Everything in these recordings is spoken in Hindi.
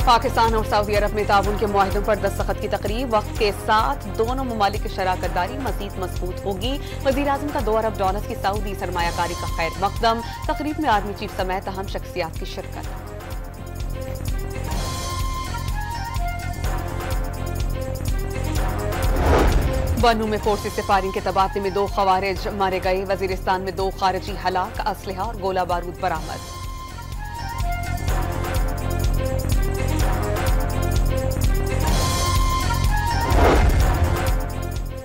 पाकिस्तान और सऊदी अरब में ताउन के मुआहदों पर दस्तखत की तकरीब वक्त के साथ दोनों ममालिक की शराकतदारी मजीद मजबूत होगी। वज़ीर-ए-आज़म का $2 अरब की सऊदी सरमायाकारी का खैर मकदम। तकरीब में आर्मी चीफ समेत अहम शख्सियात की शिरकत। बनू में फोर्स से फायरिंग के तबादले में 2 खवारिज मारे गए। वजीरिस्तान में 2 खारिजी हलाक, असलहा और गोला बारूद बरामद।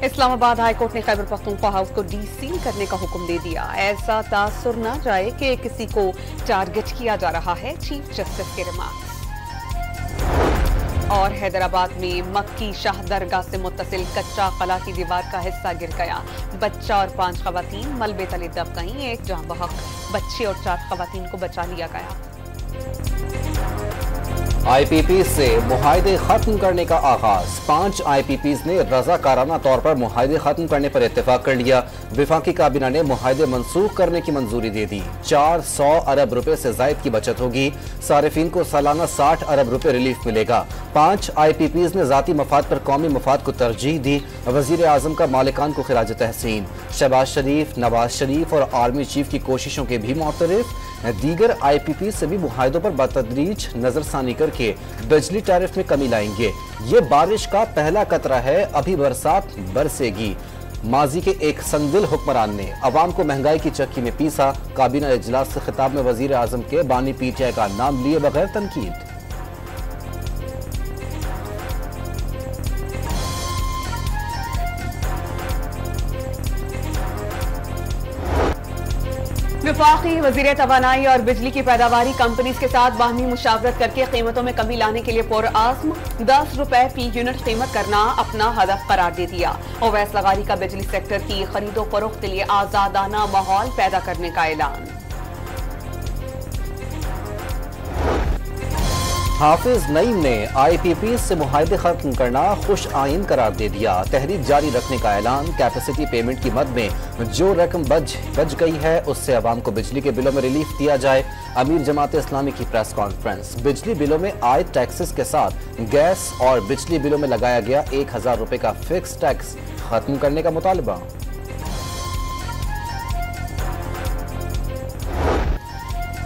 इस्लामाबाद हाई कोर्ट ने खैबर पख्तूनख्वा हाउस को डीसील करने का हुक्म दे दिया। ऐसा तासुर न जाए कि किसी को टारगेट किया जा रहा है, चीफ जस्टिस के रिमार्क्स। और हैदराबाद में मक्की शाह दरगाह से मुत्तसिल कच्चा कला की दीवार का हिस्सा गिर गया। बच्चा और 5 खवातीन मलबे तले दब गईं। एक जाँ बहक बच्चे और 4 खवातीन को बचा लिया गया। IPP से मुआहदे खत्म करने का आगाज। 5 IPPs ने रजाकाराना तौर पर मुआहदे खत्म करने पर इत्तेफाक कर लिया। विफाकी काबीना ने मुआहदे मंसूख करने की मंजूरी दे दी। 400 अरब रुपए से जायद की बचत होगी। सारिफीन को सालाना 60 अरब रुपए रिलीफ मिलेगा। 5 IPPs ने जाती मफाद पर कौमी मफाद को तरजीह दी। वजीर आजम का मालिकान को खिराज तहसीन। शहबाज शरीफ, नवाज शरीफ और आर्मी चीफ की कोशिशों के भी मुतरफ। दीगर IPP से भी मुआहदों पर बतदरीज नजरसानी करके बिजली टैरिफ में कमी लाएंगे। ये बारिश का पहला कतरा है, अभी बरसात बरसेगी। माजी के एक संगदिल हुक्मरान ने अवाम को महंगाई की चक्की में पीसा। काबीना इजलास से खिताब में वजीर आजम के बानी PTI का नाम लिए बगैर तनकीद। वफाकी वज़ीर तवानाई और बिजली की पैदावारी कंपनीज के साथ बाहमी मुशावरत करके कीमतों में कमी लाने के लिए पुरआज़्म ₹10 फी यूनिट कीमत करना अपना हदफ करार दे दिया। ओवैस लगारी का बिजली सेक्टर की खरीदो फरोख्त के लिए आजादाना माहौल पैदा करने का ऐलान। हाफिज नईम ने IPP से मुआहदे खत्म करना खुश आइन करार दे दिया। तहरीक जारी रखने का ऐलान। कैपेसिटी पेमेंट की मद में जो रकम बच गई है उससे अवाम को बिजली के बिलों में रिलीफ दिया जाए। अमीर जमात इस्लामी की प्रेस कॉन्फ्रेंस। बिजली बिलों में आए टैक्सेस के साथ गैस और बिजली बिलों में लगाया गया 1000 रुपए का फिक्स टैक्स खत्म करने का मुतालबा।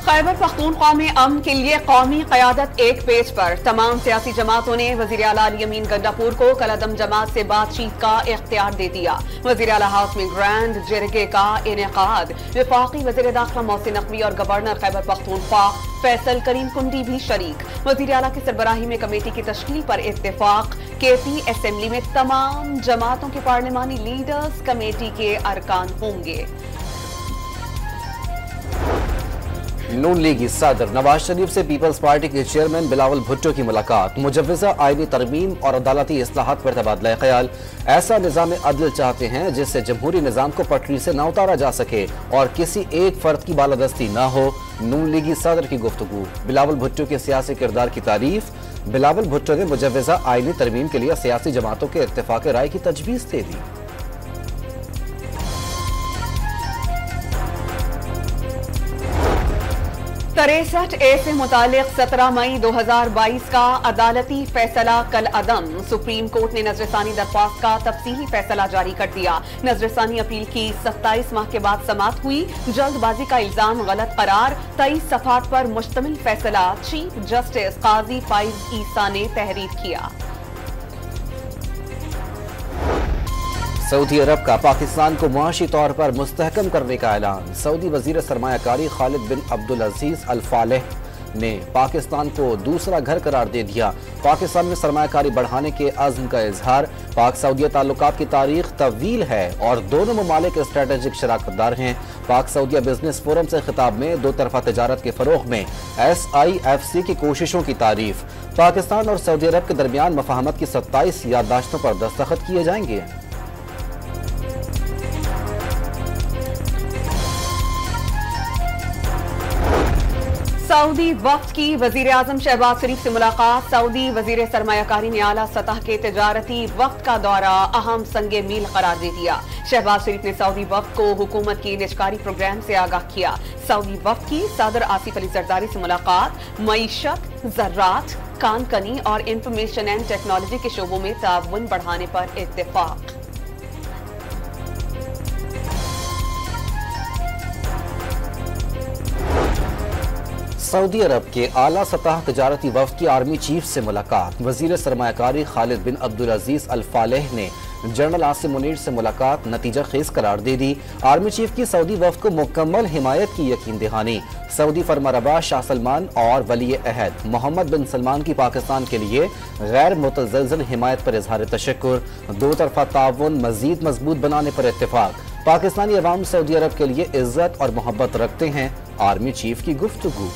खैबर पख्तूनख्वा में अमन के लिए कौमी क़यादत एक पेज पर। तमाम सियासी जमातों ने वज़ीर आला अली अमीन गंडापुर को कलअदम जमात से बातचीत का इख्तियार दे दिया। वज़ीर आला हाउस में ग्रैंड जरगे का इनेकाद। वफाकी वज़ीर दाखिला मोहसिन नकवी और गवर्नर खैबर पख्तूनख्वा फैसल करीम कुंडी भी शरीक। वज़ीर आला की सरबराही में कमेटी की तश्कील पर इत्तेफाक। KP असेंबली में तमाम जमातों के पार्लिमानी लीडर्स कमेटी के अरकान होंगे। नून लीगी सदर नवाज शरीफ से पीपल्स पार्टी के चेयरमैन बिलावल भुट्टो की मुलाकात। मुजव्वज़ा आईनी तरमीम और अदालती इस्लाहात पर तबादला ख्याल। ऐसा निज़ाम अदल चाहते हैं जिससे जमहूरी निज़ाम को पटरी से न उतारा जा सके और किसी एक फर्द की बालादस्ती न हो। नून लीगी सदर की गुफ्तगू। बिलावल भुट्टो के सियासी किरदार की तारीफ। बिलावल भुट्टो ने मुजव्वज़ा आईनी तरमीम के लिए सियासी जमातों के इत्तेफाक राय की तजवीज़ दे दी। 63A से मुतालिक 17 मई 2022 का अदालती फैसला कल अदम। सुप्रीम कोर्ट ने नजरसानी दरख्वास्त का तफसीली फैसला जारी कर दिया। नजरसानी अपील की 27 माह के बाद समाअत हुई। जल्दबाजी का इल्जाम गलत करार। 23 सफ़हात पर मुश्तमिल फैसला चीफ जस्टिस काजी फाइज ईसा ने तहरीर किया। सऊदी अरब का पाकिस्तान को मुआशी तौर पर मुस्तहकम करने का ऐलान। सऊदी वजीर सरमायाकारी खालिद बिन अब्दुल अजीज अल फालेह ने पाकिस्तान को दूसरा घर करार दे दिया। पाकिस्तान में सरमायाकारी बढ़ाने के अज़्म का इजहार। पाक सऊदी ताल्लुकात की तारीख तवील है और दोनों ममालिक स्ट्रेटेजिक शराकतदार हैं। पाक सऊदी बिजनेस फोरम से खिताब में दो तरफा तजारत के फरोग में SIFC की कोशिशों की तारीफ। पाकिस्तान और सऊदी अरब के दरमियान मफाहमत की 27 याददाश्तों पर दस्तखत किए जाएंगे। सऊदी वफ्द की वजीर आजम शहबाज शरीफ से मुलाकात। सऊदी वजीर सरमायाकारी ने आला सतह के तजारती वफ्द का दौरा अहम संगे मील करार दे दिया। शहबाज शरीफ ने सऊदी वफ्द को हुकूमत की निजकारी प्रोग्राम से आगाह किया। सऊदी वफ्द की सदर आसिफ अली जरदारी से मुलाकात। मईशत, ज़र्रात, कान कनी और इंफॉर्मेशन एंड टेक्नोलॉजी के शोबों में ताउन बढ़ाने पर इत्तेफाक। सऊदी अरब के आला सतह तजारती वफ्द की आर्मी चीफ से मुलाकात। वजीर सरमायाकारी खालिद बिन अब्दुल अजीज अल फालेह ने जनरल आसिम मुनीर से मुलाकात नतीजा खेज करार दे दी। आर्मी चीफ की सऊदी वफ्द को मुकम्मल हिमायत की यकीन दहानी। सऊदी फरमारबा शाह सलमान और वली अहद मोहम्मद बिन सलमान की पाकिस्तान के लिए गैर मुतज़लज़ल हिमायत पर इजहार तशक्कुर। दो तरफा ताउन मजीद मजबूत बनाने पर इत्तेफाक। पाकिस्तानी अवाम सऊदी अरब के लिए इज्जत और मोहब्बत रखते हैं, आर्मी चीफ की गुफ्तगू।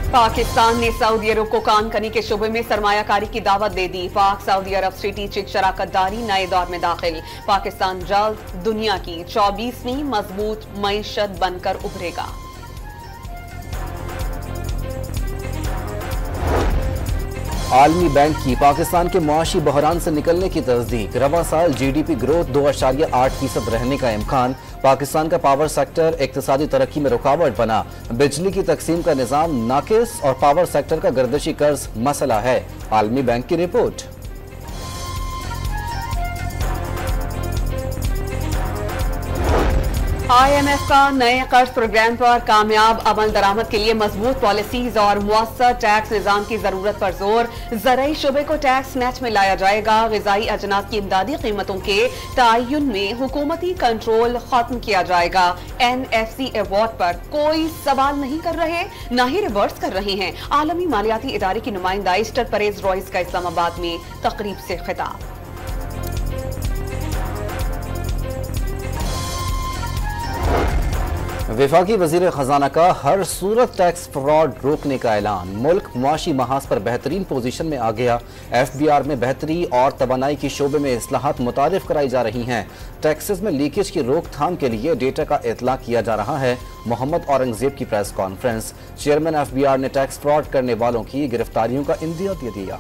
पाकिस्तान ने सऊदी अरब को कान कनी के शोबे में सरमायाकारी की दावत दे दी। पाक सऊदी अरब स्ट्रेटेजिक शराकतदारी नए दौर में दाखिल। पाकिस्तान जल्द दुनिया की 24वीं मजबूत मईशत बनकर उभरेगा। आलमी बैंक की पाकिस्तान के मुआशी बहरान से निकलने की तस्दीक। रवां साल GDP ग्रोथ 2.8% रहने का इम्कान। पाकिस्तान का पावर सेक्टर इक्तिसादी तरक्की में रुकावट बना। बिजली की तकसीम का निज़ाम नाकिस और पावर सेक्टर का गर्दिशी कर्ज मसला है, आलमी बैंक की रिपोर्ट। IMF का नए कर्ज प्रोग्राम पर कामयाब अमल दरामद के लिए मजबूत पॉलिसीज और मुअस्सर टैक्स निजाम की जरूरत पर जोर। ज़राई शोबे को टैक्स नेट में लाया जाएगा। ग़िज़ाई अजनास की इमदादी कीमतों के तयन में हुकूमती कंट्रोल खत्म किया जाएगा। NFC अवार्ड पर कोई सवाल नहीं कर रहे, न ही रिवर्स कर रहे हैं। आलमी मालियाती इदारे की नुमाइंदा ईस्टर परेज रॉयस का इस्लामाबाद में तकरीब से खिताब। वफाकी वजीर खजाना का हर सूरत टैक्स फ्रॉड रोकने का ऐलान। मुल्क मुआशी महाज पर बेहतरीन पोजीशन में आ गया। FBR में बेहतरी और तवानाई की शोबे में इस्लाहात मुतारिफ कराई जा रही हैं। टैक्सेस में लीकेज की रोकथाम के लिए डेटा का इतला किया जा रहा है। मोहम्मद औरंगजेब की प्रेस कॉन्फ्रेंस। चेयरमैन FBR ने टैक्स फ्रॉड करने वालों की गिरफ्तारियों का इंदिया दे दिया।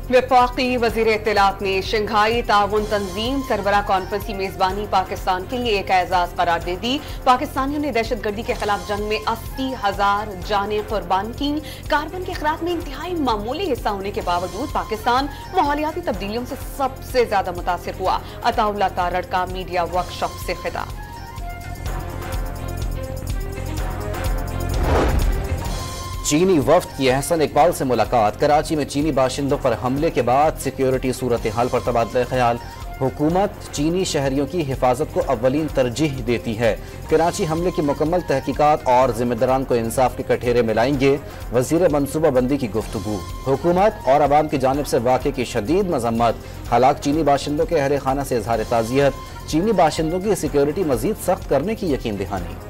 वफाकी वजीर इत्तलात ने शंघाई ताउन तंजीम सरबरा कॉन्फ्रेंस की मेजबानी पाकिस्तान के लिए एक एजाज करार दे दी। पाकिस्तानियों ने दहशतगर्दी के खिलाफ जंग में 80,000 जानें कुर्बान की। कार्बन के खिलाफ में इंतहाई मामूली हिस्सा होने के बावजूद पाकिस्तान माहौलियाती तब्दीलियों से सबसे ज्यादा मुतासिर हुआ। अताउल्लाह तारड़ का मीडिया वर्कशॉप से खिताब। चीनी वफ्द की अहसन इकबाल से मुलाकात। कराची में चीनी बाशिंदों पर हमले के बाद सिक्योरिटी सूरत हाल पर तबादला ख्याल। हुकूमत चीनी शहरियों की हिफाजत को अव्वलीन तरजीह देती है। कराची हमले की मुकम्मल तहकीकात और जिम्मेदारान को इंसाफ के कठेरे में लाएंगे। वजीर मनसूबाबंदी की गुफ्तगू। हुकूमत और अवाम की जानिब से वाक़े की शदीद मजम्मत। हलाक चीनी बाशिंदों के अहले खाना से इजहार ताज़ियत। चीनी बाशिंदों की सिक्योरिटी मजीद सख्त करने की यकीन दहानी।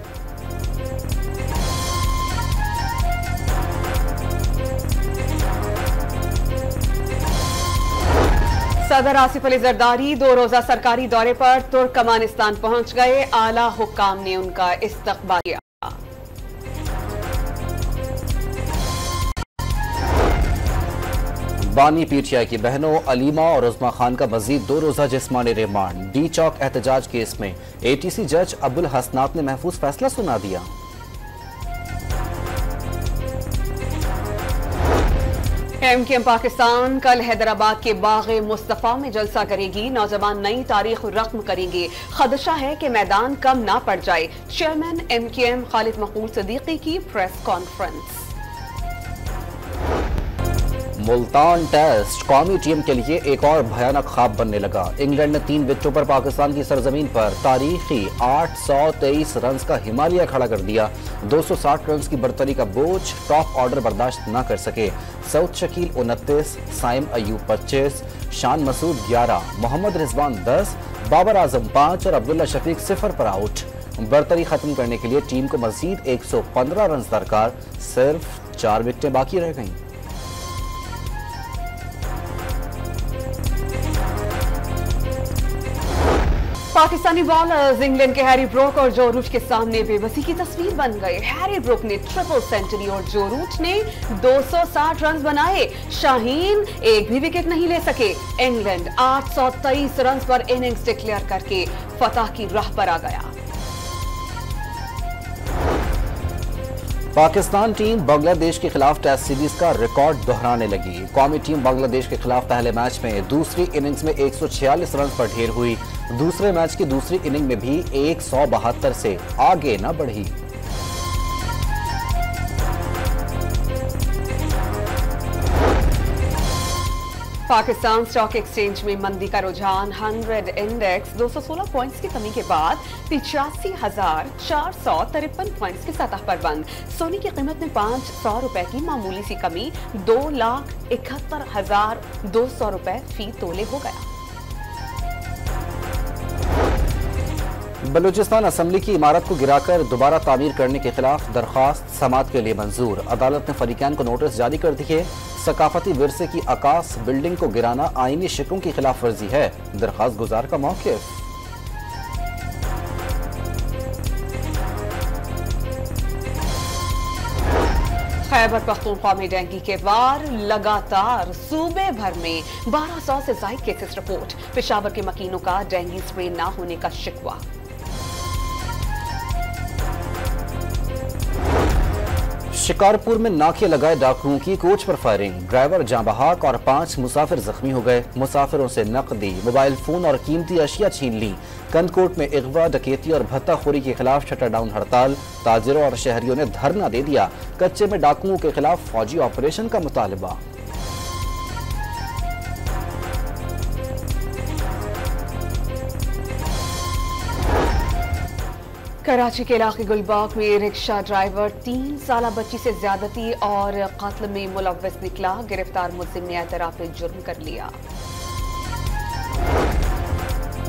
सदर आसिफ अली जरदारी 2 रोजा सरकारी दौरे पर तुर्कमानिस्तान पहुंच गए। आला हुक्काम ने उनका इस्तकबाल किया। बानी PTI की बहनों अलीमा और उस्मा खान का मजीद 2 रोजा जिस्मानी रिमांड। डी चौक एहतजाज केस में ATC जज अब्दुल हसनात ने महफूज फैसला सुना दिया। MKM पाकिस्तान कल हैदराबाद के बाग़े मुस्तफ़ा में जलसा करेगी। नौजवान नई तारीख रक़्म करेंगे। खदशा है कि मैदान कम ना पड़ जाए। चेयरमैन MKM खालिद मकबूल सिद्दीकी की प्रेस कॉन्फ्रेंस। मुल्तान टेस्ट कौमी टीम के लिए एक और भयानक ख्वाब बनने लगा। इंग्लैंड ने 3 विकेटों पर पाकिस्तान की सरजमीन पर तारीखी 823 रन का हिमालय खड़ा कर दिया। 260 रन की बरतरी का बोझ टॉप ऑर्डर बर्दाश्त न कर सके। सऊद शकील 29, साइम अयूब 25, शान मसूद 11, मोहम्मद रिजवान 10, बाबर आजम 5 और अब्दुल्ला शफीक 0 पर आउट। बरतरी खत्म करने के लिए टीम को मजीद 115 रन दरकार। सिर्फ 4 विकेटें बाकी रह गईं। पाकिस्तानी बॉलर्स इंग्लैंड के हैरी ब्रूक और जो रूट के सामने बेबसी की तस्वीर बन गए। हैरी ब्रूक ने ट्रिपल सेंचुरी और जो रूट ने 260 रन बनाए। शाहीन एक भी विकेट नहीं ले सके। इंग्लैंड 823 रन पर इनिंग्स डिक्लेयर करके फतह की राह पर आ गया। पाकिस्तान टीम बांग्लादेश के खिलाफ टेस्ट सीरीज का रिकॉर्ड दोहराने लगी। कौमी टीम बांग्लादेश के खिलाफ पहले मैच में दूसरी इनिंग्स में 146 रन पर ढेर हुई। दूसरे मैच की दूसरी इनिंग में भी 172 से आगे न बढ़ी। पाकिस्तान स्टॉक एक्सचेंज में मंदी का रुझान 100 इंडेक्स 216 पॉइंट्स की कमी के बाद 85,453 पॉइंट्स की सतह पर बंद। सोने की कीमत में 500 रुपए की मामूली सी कमी 2,71,200 रुपए फी तोले हो गया। बलूचिस्तान असेंबली की इमारत को गिराकर दोबारा तामीर करने के खिलाफ दरखास्त समाअत के लिए मंजूर। अदालत ने फरीकैन को नोटिस जारी कर दिए। सकाफती विरसे की अकास बिल्डिंग को गिराना आईनी शिकों की खिलाफ वर्जी है। दरखास्त गुजार का मौक़िफ़। खैबर पख्तूनख्वा में डेंगू के वार लगातार। सूबे भर में 1200 से ज्यादा केसेस रिपोर्ट। पेशावर के मकीनों का डेंगू स्प्रे न होने का शिकवा। शिकारपुर में नाके लगाए डाकुओं की कोच पर फायरिंग। ड्राइवर जाँ बहक और 5 मुसाफिर जख्मी हो गए। मुसाफिरों से नकदी, मोबाइल फोन और कीमती अशिया छीन ली। कंदकोट में इगवा, डकैती और भत्ताखोरी के खिलाफ शटर डाउन हड़ताल। ताजिरों और शहरियों ने धरना दे दिया। कच्चे में डाकुओं के खिलाफ फौजी ऑपरेशन का मुतालबा। कराची के इलाके गुलबाग में रिक्शा ड्राइवर 3 साल बच्ची से ज्यादती और कत्ल में मुलव्वस निकला। गिरफ्तार मुल्जिम ने एतराफ जुर्म कर लिया।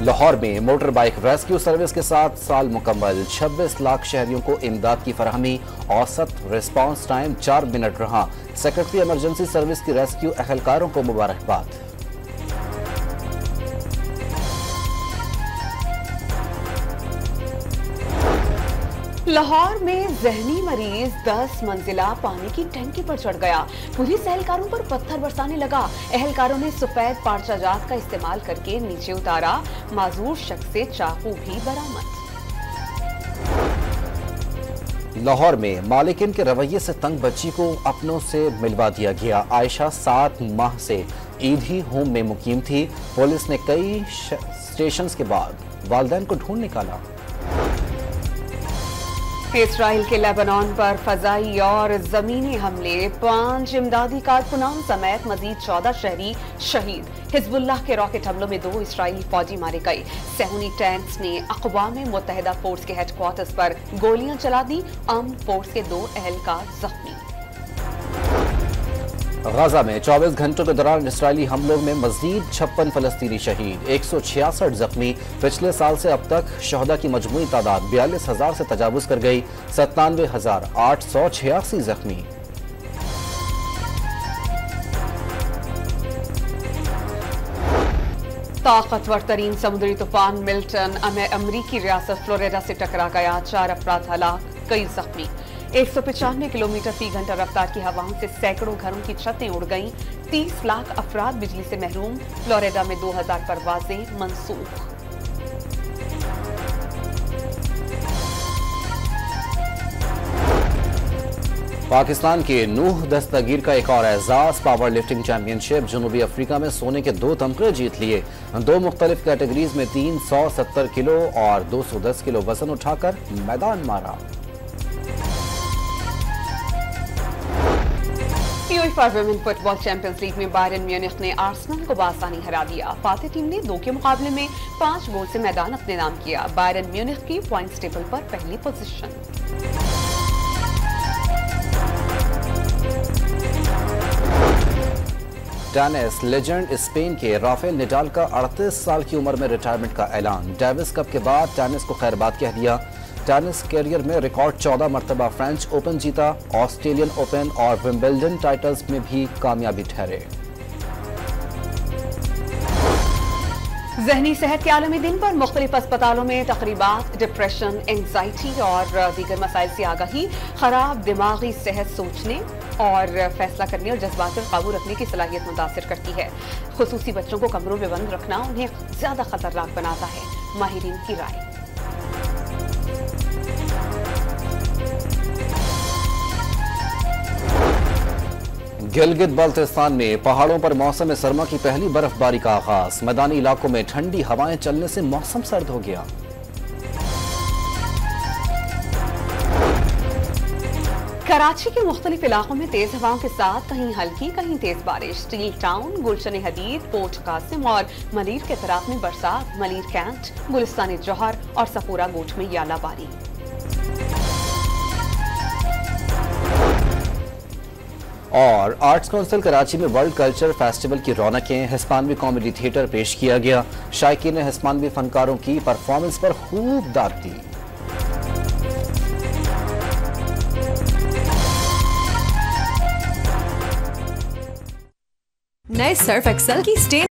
लाहौर में मोटर बाइक रेस्क्यू सर्विस के 7 साल मुकम्मल। 26 लाख शहरियों को इमदाद की फराहमी। औसत रिस्पांस टाइम 4 मिनट रहा। सेक्रेटरी इमरजेंसी सर्विस की रेस्क्यू अहलकारों को मुबारकबाद। लाहौर में जहनी मरीज 10 मंजिला पानी की टंकी पर चढ़ गया। पुलिस एहलकारों पर पत्थर बरसाने लगा। एहलकारों ने सफेद पार्चा जात का इस्तेमाल करके नीचे उतारा। माजूर शख्स से चाकू भी बरामद। लाहौर में मालिकिन के रवैये से तंग बच्ची को अपनों से मिलवा दिया गया। आयशा 7 माह से ईदी होम में मुकीम थी। पुलिस ने कई स्टेशन के बाद वालिदैन को ढूंढ निकाला। इसराइल के लेबनान पर फजाई और जमीनी हमले। 5 इमदादी कारकुनान समेत मजीद 14 शहरी शहीद। हिजबुल्लाह के रॉकेट हमलों में 2 इसराइली फौजी मारे गए। सहूनी टैंक्स ने अक़वाम मुत्तहिदा फोर्स के हेडक्वार्टर्स पर गोलियां चला दी। आर्म्ड फोर्स के 2 एहलकार जख्मी। गाजा में 24 घंटों के दौरान इसराइली हमलों में मजीद 56 फलस्तीनी शहीद। 166 जख्मी। पिछले साल से अब तक शहदा की मजमूई तादाद 42,000 से तजावुज कर गई। 97,886 जख्मी। ताकतवर तरीन समुद्री तूफान मिल्टन अमरीकी रियासत फ्लोरिडा से टकरा गया। 4 अफराद हलाक, कई जख्मी। 195 किलोमीटर फी घंटा रफ्तार की हवाओं से सैकड़ों घरों की छतें उड़ गईं। 30 लाख अफराद बिजली से महरूम। फ्लोरिडा में 2000 परवाजें मनसूख। पाकिस्तान के नूह दस्तगीर का एक और एजाज। Power lifting championship. जनूबी अफ्रीका में सोने के 2 तमगे जीत लिए। 2 मुख्तलिफ कैटेगरीज में 370 किलो और 210 किलो वजन उठाकर मैदान मारा। UEFA women football champions league में बायरन म्यूनिख ने आर्सेनल को बासानी हरा दिया। फातेह टीम ने 2 के मुकाबले में 5 गोल से मैदान अपने नाम किया। बायरन म्यूनिख की पॉइंट्स टेबल पर पहली पोजीशन। टेनिस लेजेंड स्पेन के राफेल नडाल का 38 साल की उम्र में रिटायरमेंट का ऐलान। डेविस कप के बाद टेनिस को खैरबाद कह दिया। टेनिस कैरियर में रिकॉर्ड 14 मरतबा फ्रेंच ओपन जीता। ऑस्ट्रेलियन ओपन और विंबलडन टाइटल्स में भी कामयाबी ठहरे। ज़हनी सेहत के आलमी दिन पर मुख्तलिफ अस्पतालों में तकरीबात, डिप्रेशन, एंग्जाइटी और दीगर मसाइल से आगाही, खराब दिमागी सेहत सोचने और फैसला करने और जज्बात पर काबू रखने की सलाहियत मुतासिर करती है। खुसूसी बच्चों को कमरों में बंद रखना उन्हें ज्यादा खतरनाक बनाता है, माहिरीन की राय। गिलगित बाल्टिस्तान में पहाड़ों पर मौसम सरमा की पहली बर्फबारी का आगाज। मैदानी इलाकों में ठंडी हवाएं चलने से मौसम सर्द हो गया। कराची के मुख्तलिफ इलाकों में तेज हवाओं के साथ कहीं हल्की कहीं तेज बारिश। स्टील टाउन, गुलशन हदीद, पोर्ट कासिम और मलीर के तराफ में बरसात। मलीर कैंट, गुलिस्तान जौहर और सफूरा गोट में यालाबारी। और आर्ट्स काउंसिल कराची में वर्ल्ड कल्चर फेस्टिवल की रौनकें। हिस्पानवी कॉमेडी थिएटर पेश किया गया। शायकीन ने हिस्पानवी फनकारों की परफॉर्मेंस पर खूब दाद दी। नए सर्फ एक्सेल की स्टेन